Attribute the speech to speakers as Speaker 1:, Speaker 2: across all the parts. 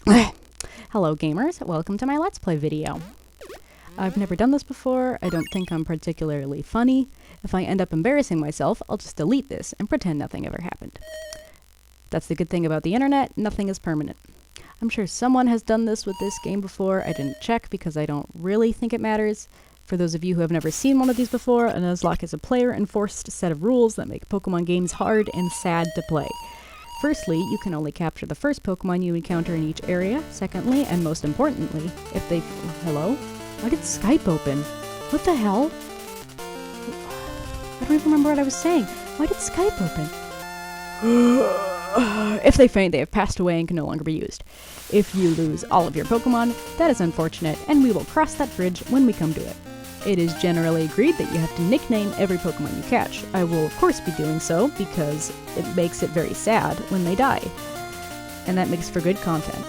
Speaker 1: Hello gamers, welcome to my Let's Play video. I've never done this before, I don't think I'm particularly funny. If I end up embarrassing myself, I'll just delete this and pretend nothing ever happened. That's the good thing about the internet, nothing is permanent. I'm sure someone has done this with this game before, I didn't check because I don't really think it matters. For those of you who have never seen one of these before, a Nuzlocke is a player-enforced set of rules that make Pokemon games hard and sad to play. Firstly, you can only capture the first Pokemon you encounter in each area. Secondly, and most importantly, if they... Hello? Why did Skype open? What the hell? I don't even remember what I was saying. Why did Skype open? If they faint, they have passed away and can no longer be used. If you lose all of your Pokemon, that is unfortunate, and we will cross that bridge when we come to it. It is generally agreed that you have to nickname every Pokemon you catch. I will of course be doing so, because it makes it very sad when they die. And that makes for good content.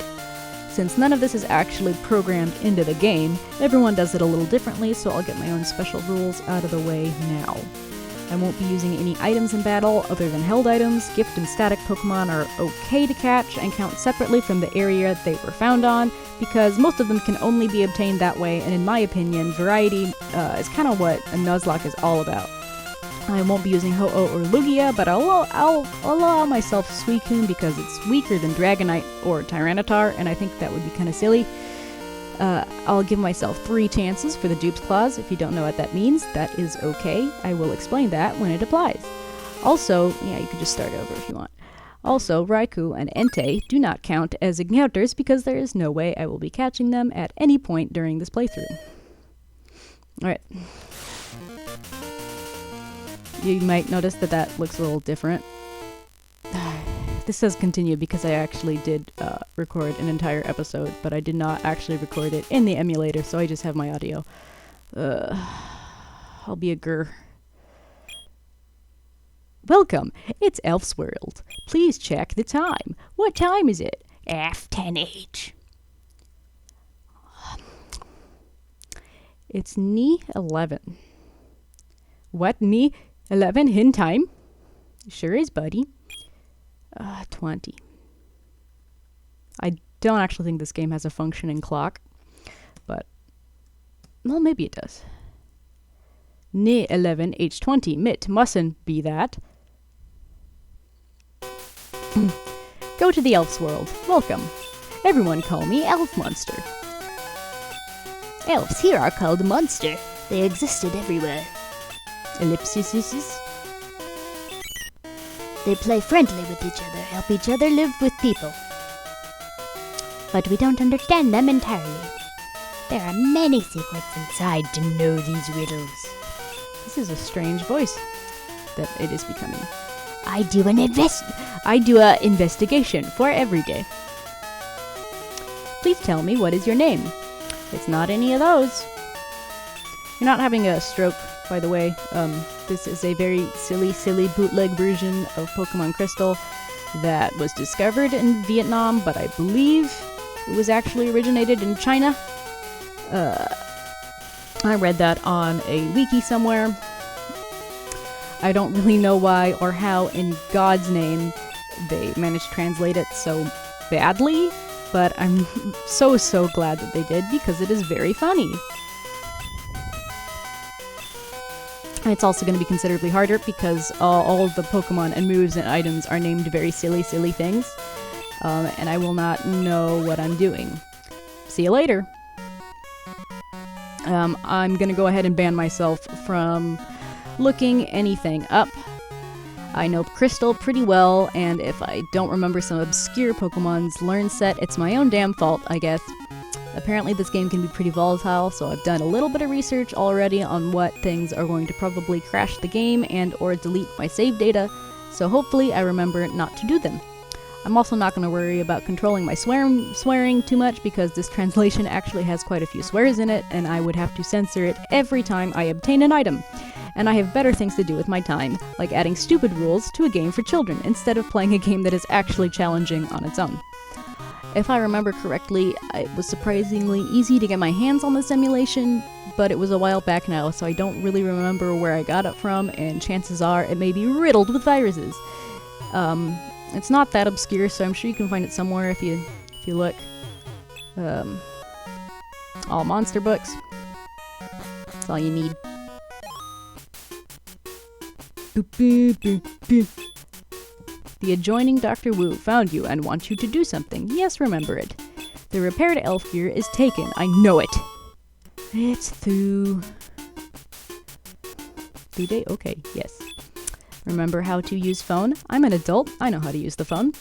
Speaker 1: Since none of this is actually programmed into the game, everyone does it a little differently, so I'll get my own special rules out of the way now. I won't be using any items in battle other than held items. Gift and static Pokemon are okay to catch and count separately from the area they were found on, because most of them can only be obtained that way, and in my opinion, variety is kind of what a Nuzlocke is all about. I won't be using Ho-Oh or Lugia, but I'll allow myself Suicune because it's weaker than Dragonite or Tyranitar, and I think that would be kind of silly. I'll give myself 3 chances for the Dupe's Clause. If you don't know what that means, that is okay. I will explain that when it applies. Also, yeah, you can just start over if you want. Also, Raikou and Entei do not count as encounters because there is no way I will be catching them at any point during this playthrough. Alright. You might notice that that looks a little different. This says continue because I actually did record an entire episode, but I did not actually record it in the emulator, so I just have my audio. I'll be a grr. Welcome! It's Elf's World. Please check the time. What time is it? F10H. It's Ni 11. What? Ni 11 hin time? Sure is, buddy. 20. I don't actually think this game has a functioning clock, but, well, maybe it does. Ni 11 H20 mit mustn't be that. Go to the Elf's World. Welcome. Everyone call me Elf Monster.
Speaker 2: Elves here are called monster. They existed everywhere.
Speaker 1: Ellipsis.
Speaker 2: They play friendly with each other, help each other live with people. But we don't understand them entirely. There are many secrets inside to know these riddles.
Speaker 1: This is a strange voice that it is becoming.
Speaker 2: I do an
Speaker 1: investigation for every day. Please tell me, what is your name? It's not any of those. You're not having a stroke, by the way. This is a very silly bootleg version of Pokemon Crystal that was discovered in Vietnam, but I believe it was actually originated in China. I read that on a wiki somewhere. I don't really know why or how in God's name they managed to translate it so badly, but I'm so glad that they did because it is very funny. It's also going to be considerably harder because all of the Pokemon and moves and items are named very silly things, and I will not know what I'm doing. See you later! I'm going to go ahead and ban myself from looking anything up. I know Crystal pretty well, and if I don't remember some obscure Pokemon's learn set, it's my own damn fault, I guess. Apparently this game can be pretty volatile, so I've done a little bit of research already on what things are going to probably crash the game and or delete my save data, so hopefully I remember not to do them. I'm also not going to worry about controlling my swearing too much because this translation actually has quite a few swears in it, and I would have to censor it every time I obtain an item. And I have better things to do with my time, like adding stupid rules to a game for children instead of playing a game that is actually challenging on its own. If I remember correctly, it was surprisingly easy to get my hands on this emulation, but it was a while back now, so I don't really remember where I got it from, and chances are it may be riddled with viruses. It's not that obscure, so I'm sure you can find it somewhere if you look. All monster books. That's all you need. Boop, boop, boop, boop. The adjoining Dr. Wu found you and wants you to do something. Yes, remember it. The repaired elf gear is taken. I know it. It's through. Day? Okay, yes. Remember how to use phone? I'm an adult. I know how to use the phone.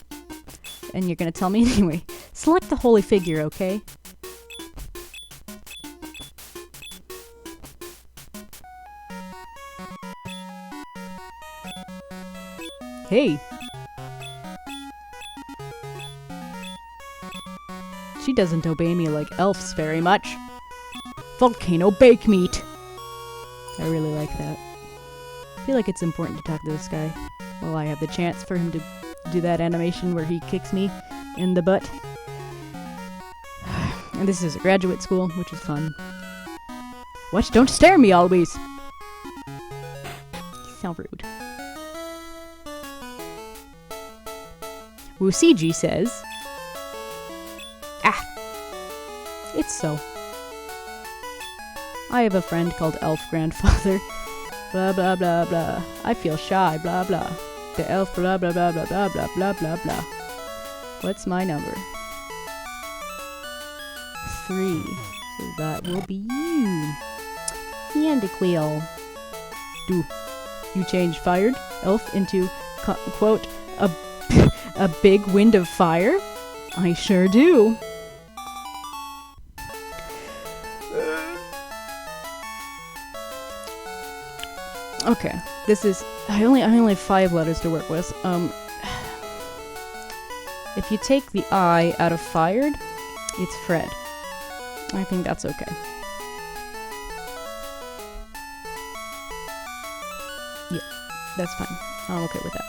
Speaker 1: And you're gonna tell me anyway. Select the holy figure, okay? Hey! She doesn't obey me like elves very much. Volcano bake meat! I really like that. I feel like it's important to talk to this guy while I have the chance for him to do that animation where he kicks me in the butt. And this is a graduate school, which is fun. What? Don't stare at me always! You sound rude. Wusiji says... Ah! It's so. I have a friend called Elf Grandfather. Blah blah blah blah. I feel shy, blah blah. The elf blah blah blah blah blah blah blah blah blah. What's my number? 3. So that will be you. Yandiquil. Do you change fired elf into quote a big wind of fire? I sure do. Okay, this is I only have 5 letters to work with. If you take the I out of fired, it's Fred. I think that's okay. Yeah, that's fine. I'm okay with that.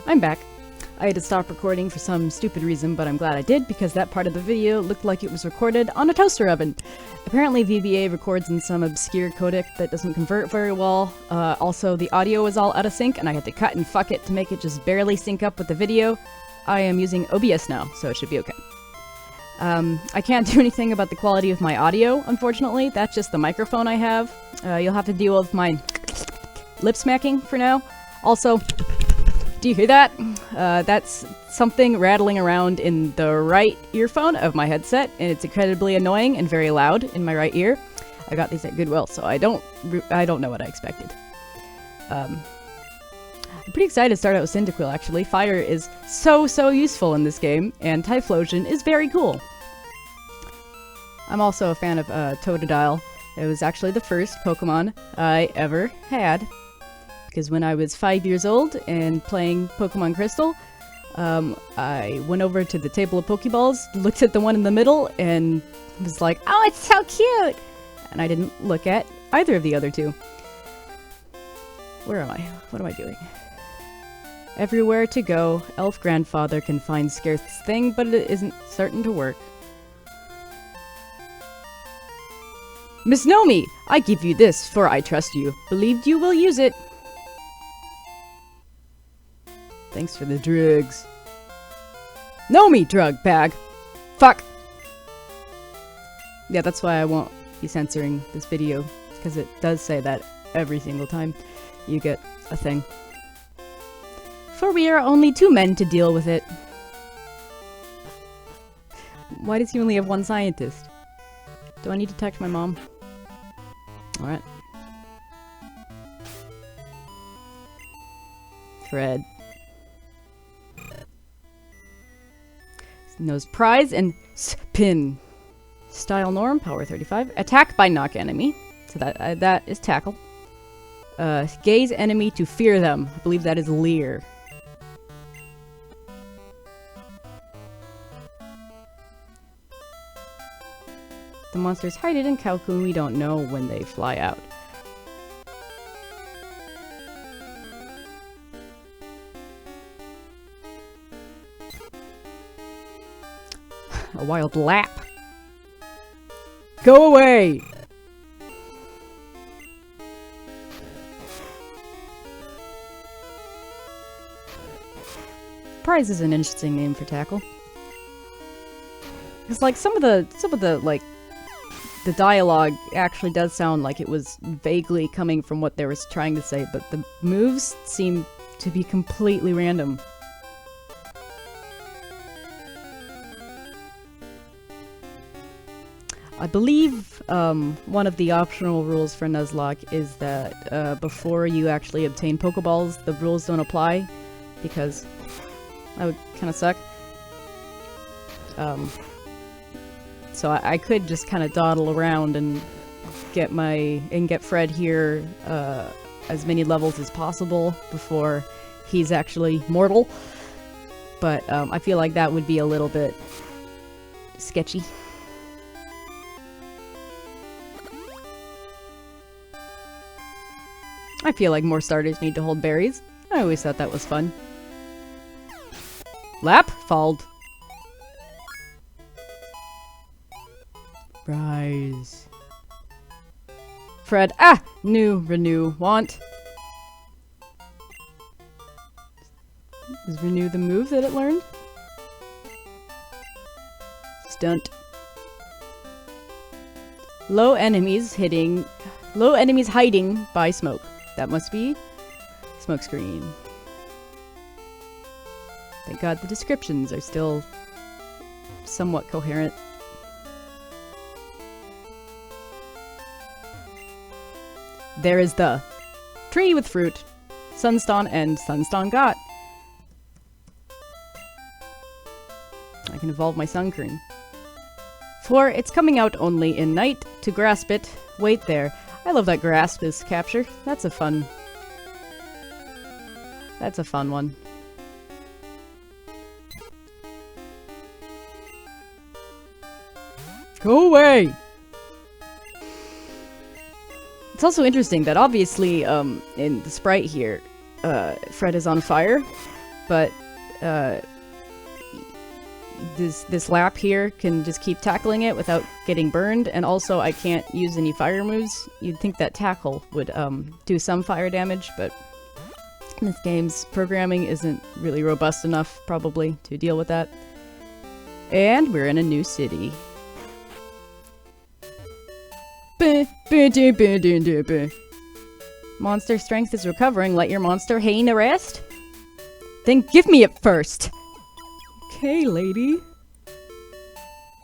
Speaker 1: I'm back. I had to stop recording for some stupid reason, but I'm glad I did because that part of the video looked like it was recorded on a toaster oven. Apparently VBA records in some obscure codec that doesn't convert very well. Also, the audio was all out of sync and I had to cut and fuck it to make it just barely sync up with the video. I am using OBS now, so it should be okay. I can't do anything about the quality of my audio, unfortunately. That's just the microphone I have. You'll have to deal with my lip smacking for now. Also, do you hear that? That's something rattling around in the right earphone of my headset, and it's incredibly annoying and very loud in my right ear. I got these at Goodwill, so I don't know what I expected. I'm pretty excited to start out with Cyndaquil, actually. Fire is so useful in this game, and Typhlosion is very cool. I'm also a fan of Totodile. It was actually the first Pokemon I ever had. Because when I was 5 years old and playing Pokemon Crystal, I went over to the table of Pokeballs, looked at the one in the middle, and was like, oh, it's so cute! And I didn't look at either of the other two. Where am I? What am I doing? Everywhere to go, Elf Grandfather can find scarce thing, but it isn't certain to work. Miss Nomi, I give you this, for I trust you. Believed you will use it. Thanks for the drugs. Nomi, drug bag. Fuck. Yeah, that's why I won't be censoring this video, because it does say that every single time you get a thing. For we are only 2 men to deal with it. Why does he only have 1 scientist? Do I need to text my mom? Alright. Fred. Knows prize and spin. Style norm, power 35. Attack by knock enemy. So that is tackle. Gaze enemy to fear them. I believe that is leer. The monsters hide it in Calhoun. We don't know when they fly out. A wild lap. Go away! Prize is an interesting name for tackle. Because, like, some of the, like, the dialogue actually does sound like it was vaguely coming from what they were trying to say, but the moves seem to be completely random. I believe one of the optional rules for Nuzlocke is that before you actually obtain Pokeballs, the rules don't apply, because that would kind of suck. So I could just kind of dawdle around and get Fred here as many levels as possible before he's actually mortal. But I feel like that would be a little bit sketchy. I feel like more starters need to hold berries. I always thought that was fun. Lap? Fold. Rise. Fred. Ah! Renew. Want. Is Renew the move that it learned? Stunt. Low enemies hiding by smoke. That must be smoke screen. Thank God the descriptions are still somewhat coherent. There is the tree with fruit, Sunstone and Sunstone got. I can evolve my Sunkern. For it's coming out only in night. To grasp it, wait there. I love that grasp is capture. That's a fun one. Go away! It's also interesting that obviously, in the sprite here, Fred is on fire, but, this lap here can just keep tackling it without getting burned, and also I can't use any fire moves. You'd think that tackle would, do some fire damage, but this game's programming isn't really robust enough, probably, to deal with that. And we're in a new city. Monster strength is recovering. Let your monster Hain rest? Then give me it first! Okay, lady.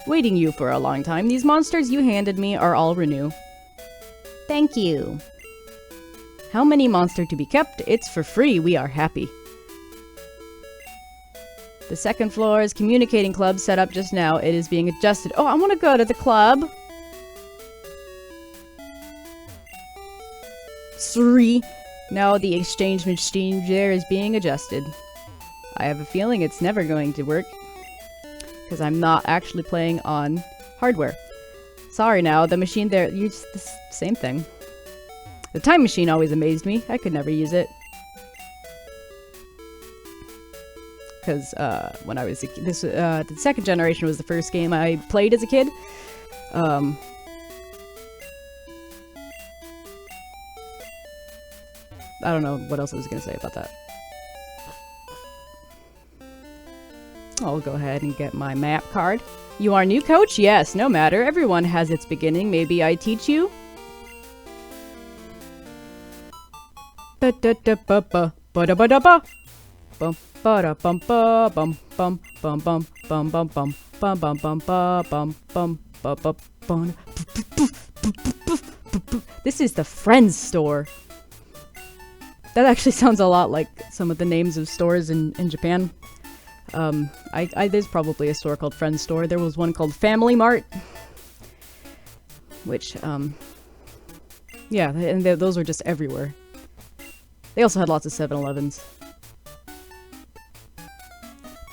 Speaker 1: Waiting you for a long time. These monsters you handed me are all Renew. Thank you. How many monster to be kept? It's for free. We are happy. The second floor's communicating club set up just now. It is being adjusted. Oh, I want to go to the club. Sorry. Now the exchange machine there is being adjusted. I have a feeling it's never going to work. Because I'm not actually playing on hardware. Sorry now, the machine there used the same thing. The time machine always amazed me. I could never use it. Because when I was a kid, the second generation was the first game I played as a kid. I don't know what else I was going to say about that. I'll go ahead and get my map card. You are new coach? Yes, no matter. Everyone has its beginning. Maybe I teach you? This is the Friends store. That actually sounds a lot like some of the names of stores in Japan. There's probably a store called Friends Store. There was one called Family Mart. Which, yeah, and those were just everywhere. They also had lots of 7-Elevens.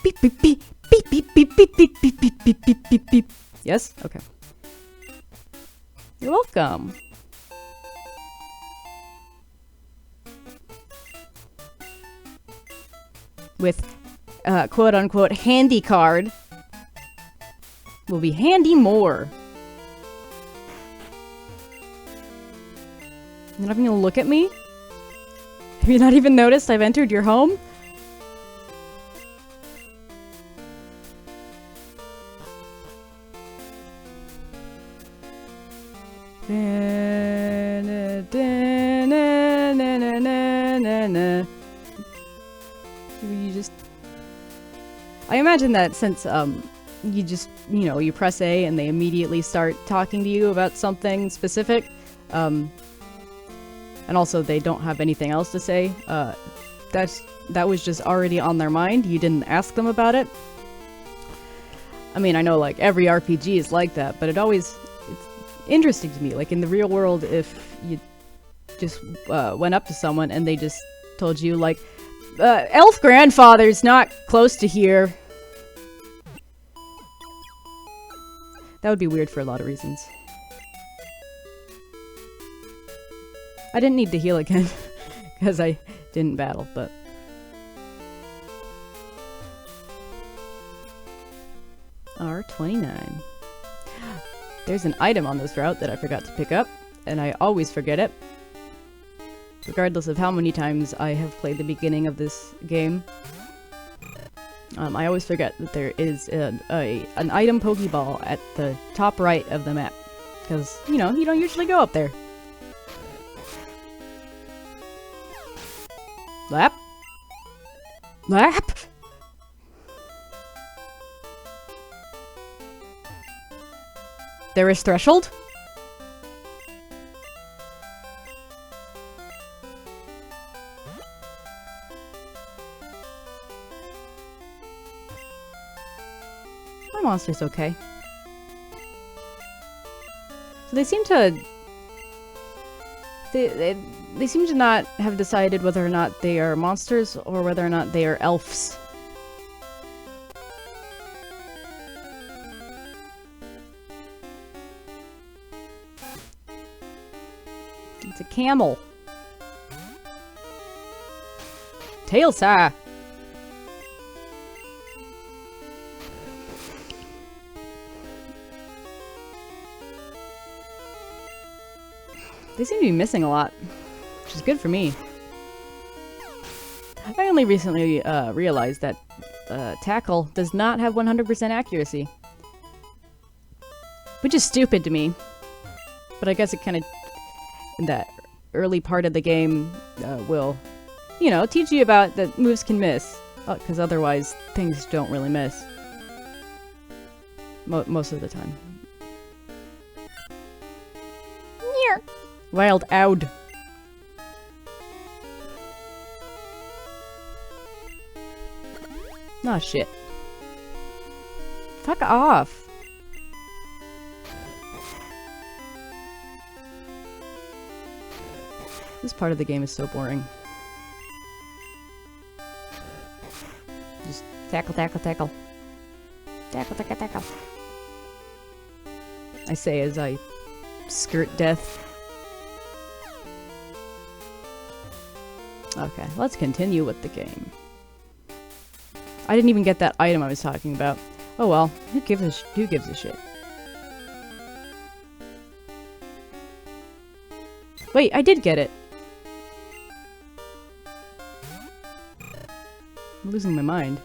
Speaker 1: Beep beep beep beep beep beep beep beep beep beep beep beep beep beep. Yes? Okay. You're welcome. With quote-unquote handy card will be handy more. You're not even gonna look at me? Have you not even noticed I've entered your home? You just... I imagine that since, you just, you know, you press A and they immediately start talking to you about something specific, and also they don't have anything else to say, that was just already on their mind. You didn't ask them about it. I mean, I know, like, every RPG is like that, but it's interesting to me. Like, in the real world, if you just went up to someone and they just told you, like, elf grandfather's not close to here. That would be weird for a lot of reasons. I didn't need to heal again, because I didn't battle, but... R29. There's an item on this route that I forgot to pick up, and I always forget it. Regardless of how many times I have played the beginning of this game. I always forget that there is an item Pokeball at the top right of the map. Because, you know, you don't usually go up there. Lap? Lap? There is Threshold? My monster's okay. So they seem to... They seem to not have decided whether or not they are monsters or whether or not they are elves. It's a camel. Tailsa. They seem to be missing a lot, which is good for me. I only recently realized that Tackle does not have 100% accuracy. Which is stupid to me. But I guess it kind of, in that early part of the game, will, you know, teach you about that moves can miss. Because otherwise, things don't really miss. Most of the time. Wild Oud. Nah, shit. Fuck off. This part of the game is so boring. Just tackle, tackle, tackle. Tackle, tackle, tackle. I say as I skirt death. Okay, let's continue with the game. I didn't even get that item I was talking about. Oh well, who gives a shit? Wait, I did get it! I'm losing my mind.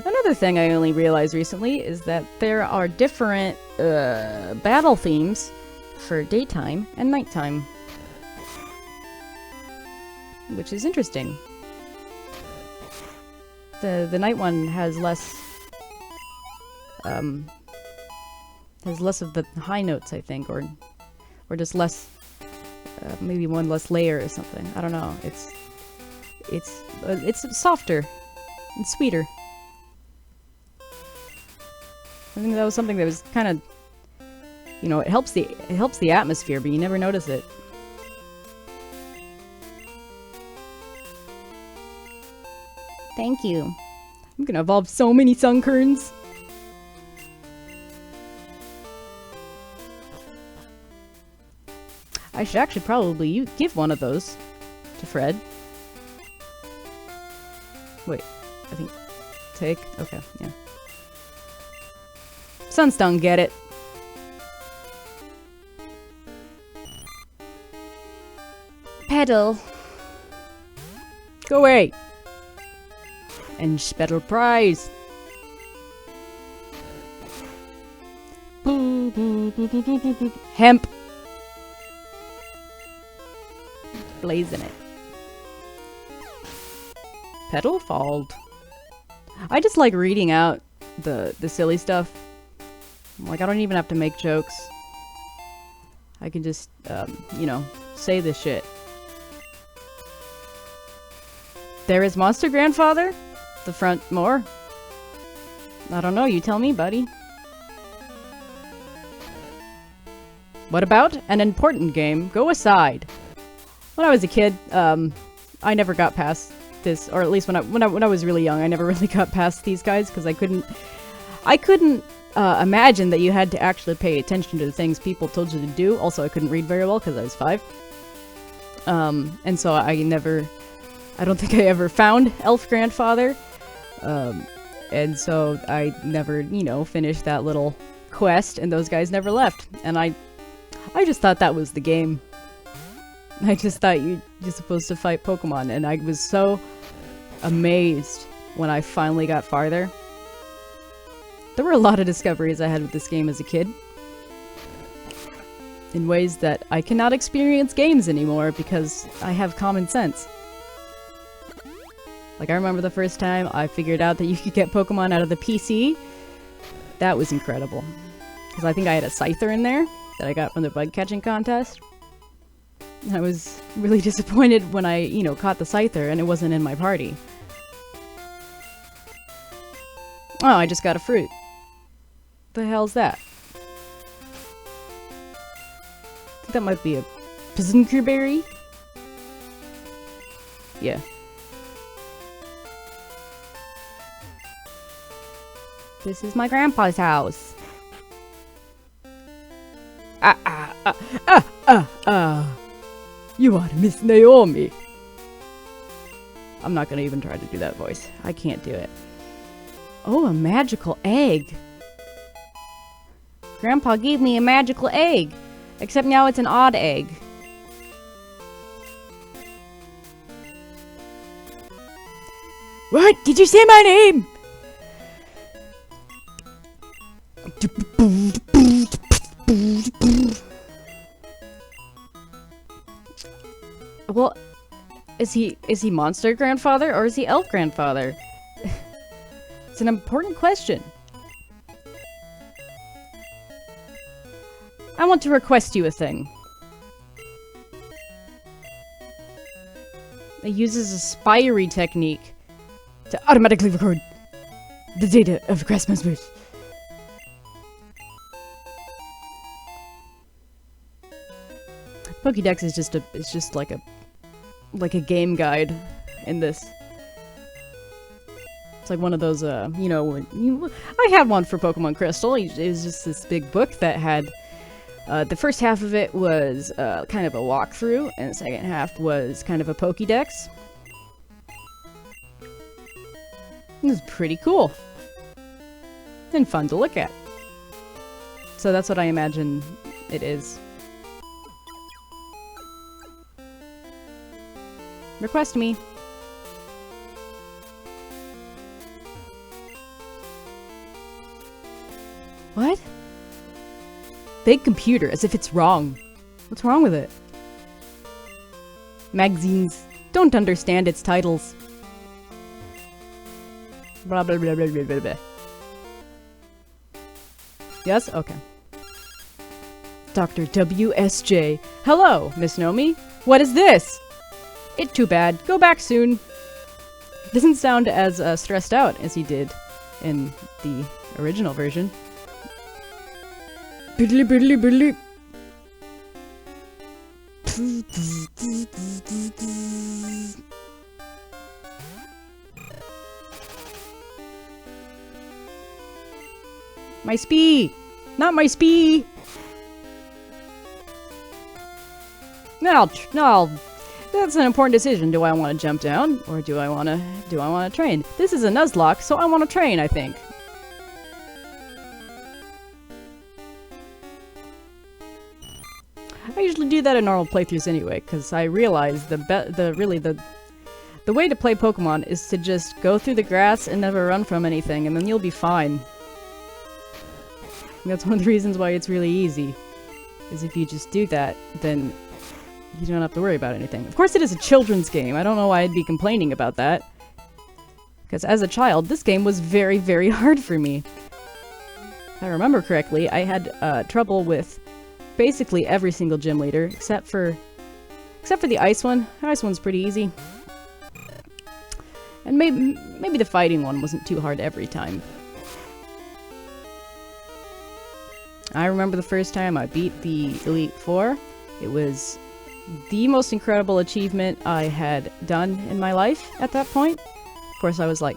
Speaker 1: Another thing I only realized recently is that there are different battle themes for daytime and nighttime, which is interesting. The night one has less of the high notes, I think, or just less, maybe one less layer or something. I don't know. It's softer and sweeter. I think that was something that was kind of, you know, it helps the atmosphere, but you never notice it. Thank you. I'm gonna evolve so many Sunkerns. I should actually probably give one of those to Fred. Wait, I think Take? Okay, yeah. Sunstone, get it.
Speaker 2: Pedal.
Speaker 1: Go away. And special prize. Hemp. Blazing it. Petal fold. I just like reading out the silly stuff. Like, I don't even have to make jokes. I can just, you know, say this shit. There is Monster Grandfather? The front more? I don't know, you tell me, buddy. What about an important game? Go aside. When I was a kid, I never got past this, or at least when I was really young, I never really got past these guys because I couldn't imagine that you had to actually pay attention to the things people told you to do. Also, I couldn't read very well because I was 5. And so I don't think I ever found Elf Grandfather. And so I never, you know, finished that little quest, and those guys never left. And I just thought that was the game. I just thought you're supposed to fight Pokemon, and I was so amazed when I finally got farther. There were a lot of discoveries I had with this game as a kid. In ways that I cannot experience games anymore because I have common sense. Like, I remember the first time I figured out that you could get Pokemon out of the PC. That was incredible. Because I think I had a Scyther in there that I got from the bug catching contest. I was really disappointed when I, you know, caught the Scyther and it wasn't in my party. Oh, I just got a fruit. The hell's that? I think that might be a Pizinkerberry? Yeah. This is my grandpa's house. You are Miss Naomi. I'm not gonna even try to do that voice. I can't do it. Oh, a magical egg. Grandpa gave me a magical egg. Except now it's an odd egg. What? Did you say my name? Well, is he Monster Grandfather or is he Elf Grandfather? It's an important question. I want to request you a thing. It uses a spiry technique to automatically record the data of grass members. Pokédex is just like a game guide in this. It's like one of those, you know, I had one for Pokemon Crystal. It was just this big book that had, the first half of it was kind of a walkthrough, and the second half was kind of a Pokédex. It was pretty cool. And fun to look at. So that's what I imagine it is. Request me. What? Big computer, as if it's wrong. What's wrong with it? Magazines don't understand its titles. Blah blah blah blah blah blah blah. Yes? Okay. Dr. WSJ. Hello, Miss Nomi. What is this? It too bad. Go back soon. Doesn't sound as stressed out as he did in the original version. Biddly biddly biddly. My Spee! Not my Spee! No, That's an important decision. Do I want to jump down, or do I want to train? This is a Nuzlocke, so I want to train, I think. I usually do that in normal playthroughs anyway, because I realize the way to play Pokemon is to just go through the grass and never run from anything, and then you'll be fine. And that's one of the reasons why it's really easy. Is if you just do that, then you don't have to worry about anything. Of course it is a children's game. I don't know why I'd be complaining about that. Because as a child, this game was very, very hard for me. If I remember correctly, I had trouble with basically every single gym leader, except for the ice one. The ice one's pretty easy. And maybe the fighting one wasn't too hard every time. I remember the first time I beat the Elite Four. It was the most incredible achievement I had done in my life at that point. Of course, I was like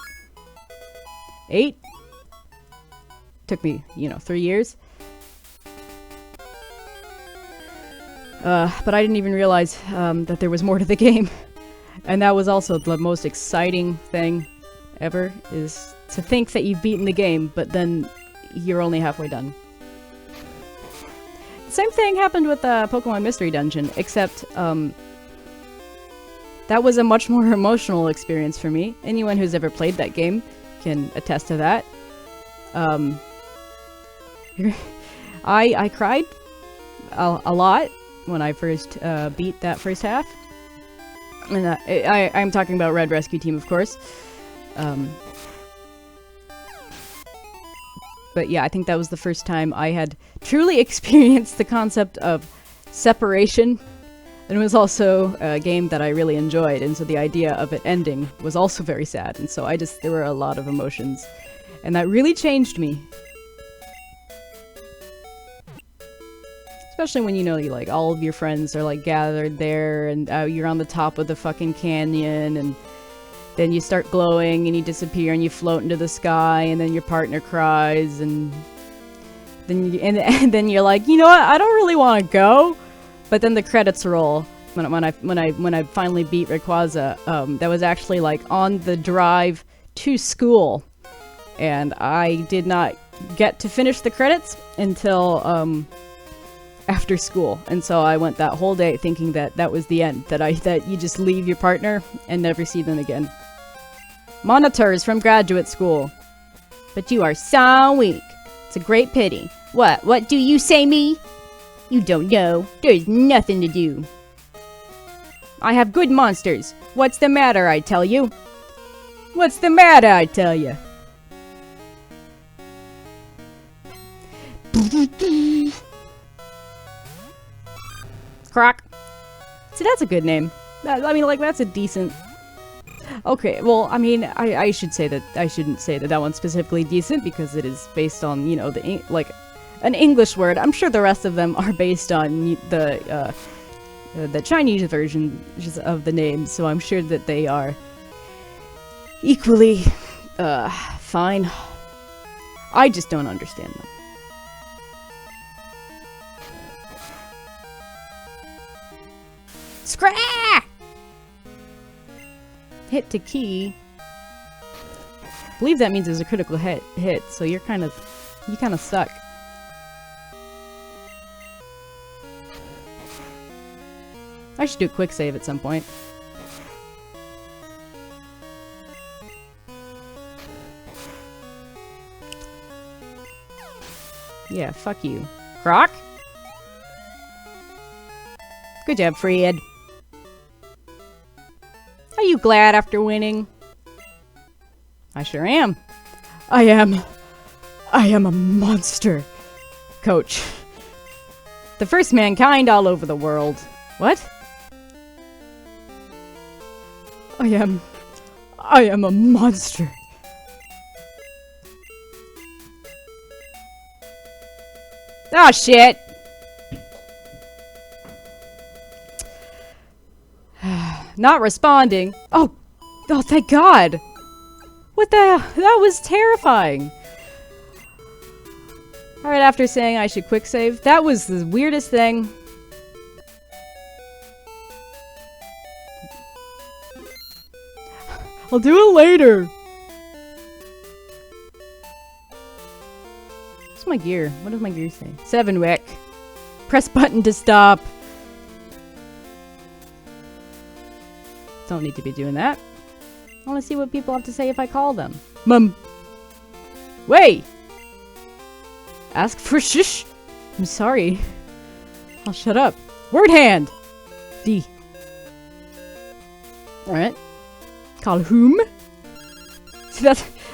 Speaker 1: 8. Took me, 3 years. But I didn't even realize that there was more to the game. And that was also the most exciting thing ever, is to think that you've beaten the game, but then you're only halfway done. Same thing happened with Pokemon Mystery Dungeon, except that was a much more emotional experience for me. Anyone who's ever played that game can attest to that. I cried a lot when I first beat that first half. And I'm talking about Red Rescue Team, of course. But yeah, I think that was the first time I had truly experienced the concept of separation. And it was also a game that I really enjoyed, and so the idea of it ending was also very sad. And so there were a lot of emotions. And that really changed me. Especially when like all of your friends are like gathered there, and you're on the top of the fucking canyon, and then you start glowing and you disappear and you float into the sky, and then your partner cries, and then and then you're like, you know what, I don't really want to go. But then the credits roll when I finally beat Rayquaza. That was actually like on the drive to school, and I did not get to finish the credits until after school, and so I went that whole day thinking that that was the end, that you just leave your partner and never see them again. Monitors from graduate school. But you are so weak. It's a great pity. What do you say, me? You don't know. There's nothing to do. I have good monsters. What's the matter, I tell you? What's the matter, I tell you? Croc. See, that's a good name. I mean, like, that's a decent... Okay, well, I mean, I should say that... I shouldn't say that one's specifically decent, because it is based on, like, an English word. I'm sure the rest of them are based on the Chinese version of the name, so I'm sure that they are equally, fine. I just don't understand them. Scrap! Hit to key. I believe that means there's a critical hit, so you kind of suck. I should do a quick save at some point. Yeah, fuck you. Croc? Good job, Fred. Are you glad after winning? I sure am. I am a monster, Coach. The first mankind all over the world. What? I am a monster. Oh shit! Not responding. Oh, thank God! What the hell? That was terrifying! Alright, after saying I should quick save, that was the weirdest thing. I'll do it later. What's my gear? What does my gear say? 7 wick. Press button to stop. Don't need to be doing that. I want to see what people have to say if I call them. Mum. Wait! Ask for shish. I'm sorry. I'll shut up. Word hand! D. Alright. Call whom? See,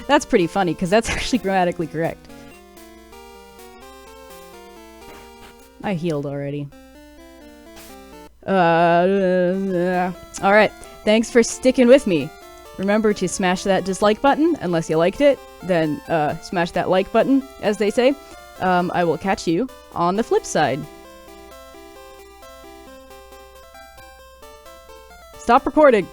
Speaker 1: that's pretty funny, because that's actually grammatically correct. I healed already. Alright. Thanks for sticking with me. Remember to smash that dislike button, unless you liked it. Then, smash that like button, as they say. I will catch you on the flip side. Stop recording.